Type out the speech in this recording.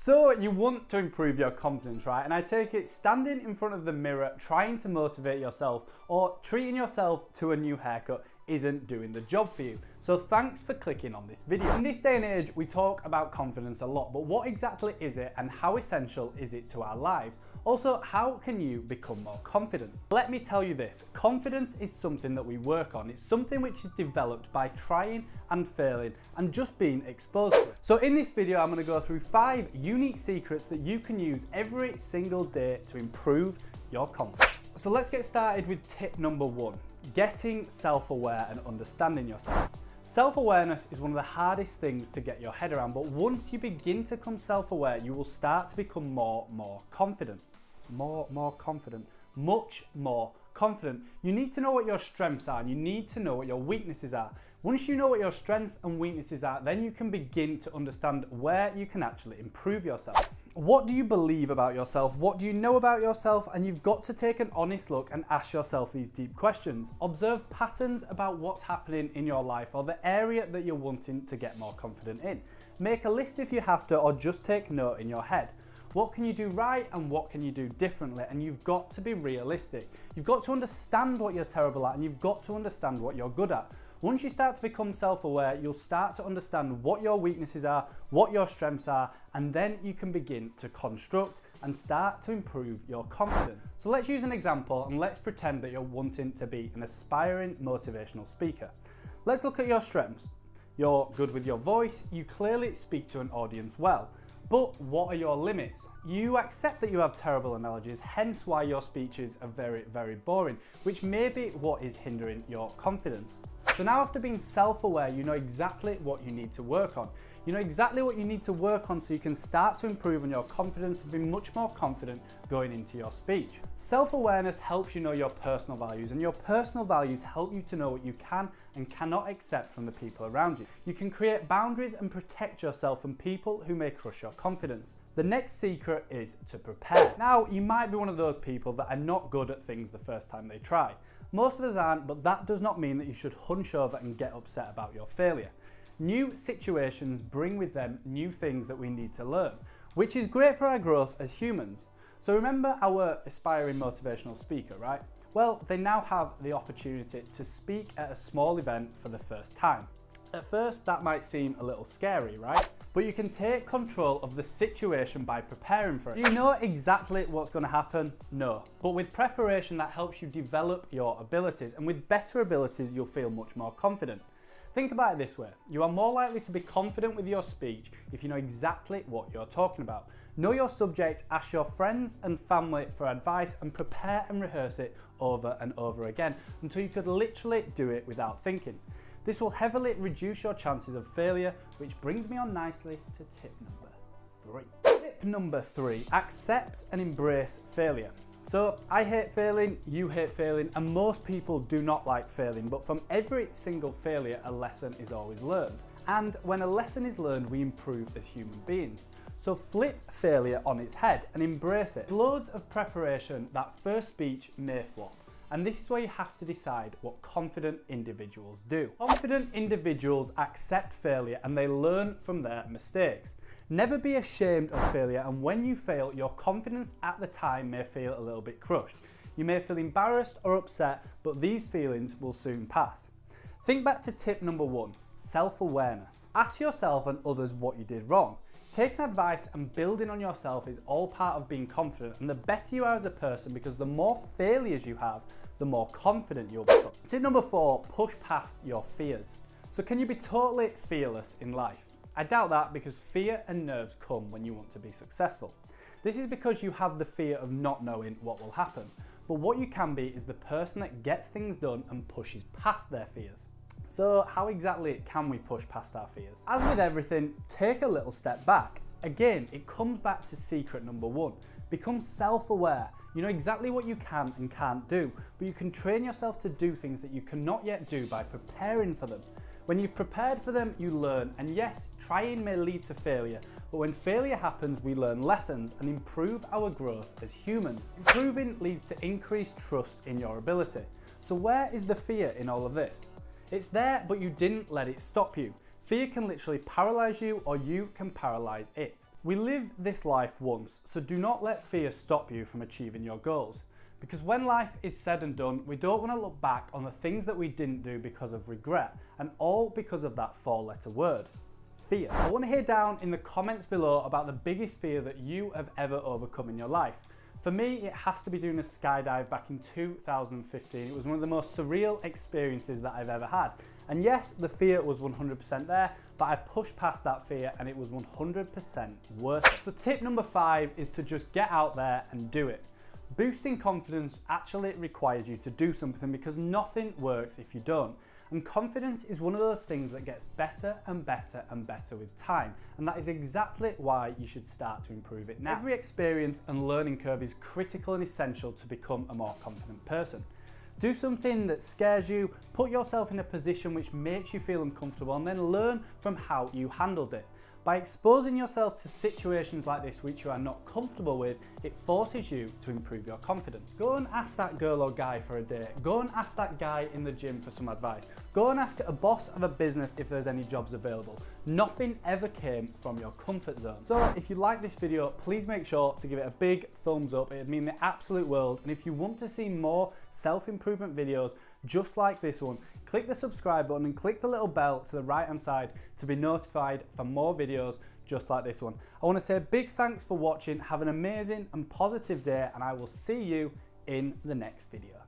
So you want to improve your confidence, right? And I take it standing in front of the mirror, trying to motivate yourself or treating yourself to a new haircut isn't doing the job for you. So thanks for clicking on this video. In this day and age, we talk about confidence a lot, but what exactly is it and how essential is it to our lives? Also, how can you become more confident? Let me tell you this, confidence is something that we work on. It's something which is developed by trying and failing and just being exposed to it. So in this video, I'm going to go through 5 unique secrets that you can use every single day to improve your confidence. So let's get started with tip number 1, getting self-aware and understanding yourself. Self-awareness is one of the hardest things to get your head around, but once you begin to become self-aware, you will start to become more confident. Much more confident. You need to know what your strengths are and you need to know what your weaknesses are. Once you know what your strengths and weaknesses are, then you can begin to understand where you can actually improve yourself. What do you believe about yourself? What do you know about yourself? And you've got to take an honest look and ask yourself these deep questions. Observe patterns about what's happening in your life or the area that you're wanting to get more confident in. Make a list if you have to, or just take note in your head. What can you do right and what can you do differently? And you've got to be realistic. You've got to understand what you're terrible at and you've got to understand what you're good at. Once you start to become self-aware, you'll start to understand what your weaknesses are, what your strengths are, and then you can begin to construct and start to improve your confidence. So let's use an example and let's pretend that you're wanting to be an aspiring motivational speaker. Let's look at your strengths. You're good with your voice, you clearly speak to an audience well. But what are your limits? You accept that you have terrible analogies, hence why your speeches are very boring, which may be what is hindering your confidence. So now after being self-aware, you know exactly what you need to work on. You know exactly what you need to work on so you can start to improve on your confidence and be much more confident going into your speech. Self-awareness helps you know your personal values, and your personal values help you to know what you can and cannot accept from the people around you. You can create boundaries and protect yourself from people who may crush your confidence. The next secret is to prepare. Now, you might be one of those people that are not good at things the first time they try. Most of us aren't, but that does not mean that you should hunch over and get upset about your failure. New situations bring with them new things that we need to learn, which is great for our growth as humans. So remember our aspiring motivational speaker, right? Well, they now have the opportunity to speak at a small event for the first time. At first, that might seem a little scary, right? But you can take control of the situation by preparing for it. Do you know exactly what's going to happen? No. But with preparation, that helps you develop your abilities, and with better abilities, you'll feel much more confident. Think about it this way, you are more likely to be confident with your speech if you know exactly what you're talking about. Know your subject, ask your friends and family for advice, and prepare and rehearse it over and over again until you could literally do it without thinking. This will heavily reduce your chances of failure, which brings me on nicely to tip number 3. Tip number 3, accept and embrace failure. So I hate failing, you hate failing, and most people do not like failing, but from every single failure, a lesson is always learned. And when a lesson is learned, we improve as human beings. So flip failure on its head and embrace it. Loads of preparation, that first speech may flop. And this is where you have to decide what confident individuals do. Confident individuals accept failure and they learn from their mistakes. Never be ashamed of failure, and when you fail, your confidence at the time may feel a little bit crushed. You may feel embarrassed or upset, but these feelings will soon pass. Think back to tip number 1, self-awareness. Ask yourself and others what you did wrong. Taking advice and building on yourself is all part of being confident, and the better you are as a person, because the more failures you have, the more confident you'll become. Tip number 4, push past your fears. So can you be totally fearless in life? I doubt that, because fear and nerves come when you want to be successful. This is because you have the fear of not knowing what will happen. But what you can be is the person that gets things done and pushes past their fears. So how exactly can we push past our fears? As with everything, take a little step back. Again, it comes back to secret number 1. Become self-aware. You know exactly what you can and can't do, but you can train yourself to do things that you cannot yet do by preparing for them. When you've prepared for them, you learn, and yes, trying may lead to failure, but when failure happens, we learn lessons and improve our growth as humans. Improving leads to increased trust in your ability. So where is the fear in all of this? It's there, but you didn't let it stop you. Fear can literally paralyze you, or you can paralyze it. We live this life once, so do not let fear stop you from achieving your goals. Because when life is said and done, we don't want to look back on the things that we didn't do because of regret, and all because of that four-letter word, fear. I want to hear down in the comments below about the biggest fear that you have ever overcome in your life. For me, it has to be doing a skydive back in 2015. It was one of the most surreal experiences that I've ever had. And yes, the fear was 100% there, but I pushed past that fear and it was 100% worth it. So tip number 5 is to just get out there and do it. Boosting confidence actually requires you to do something because nothing works if you don't. And confidence is one of those things that gets better and better and better with time. And that is exactly why you should start to improve it now. Every experience and learning curve is critical and essential to become a more confident person. Do something that scares you, put yourself in a position which makes you feel uncomfortable, and then learn from how you handled it. By exposing yourself to situations like this which you are not comfortable with, it forces you to improve your confidence. Go and ask that girl or guy for a date. Go and ask that guy in the gym for some advice. Go and ask a boss of a business if there's any jobs available. Nothing ever came from your comfort zone. So if you like this video, please make sure to give it a big thumbs up. It'd mean the absolute world. And if you want to see more self-improvement videos just like this one, click the subscribe button and click the little bell to the right hand side to be notified for more videos just like this one. I want to say a big thanks for watching. Have an amazing and positive day, and I will see you in the next video.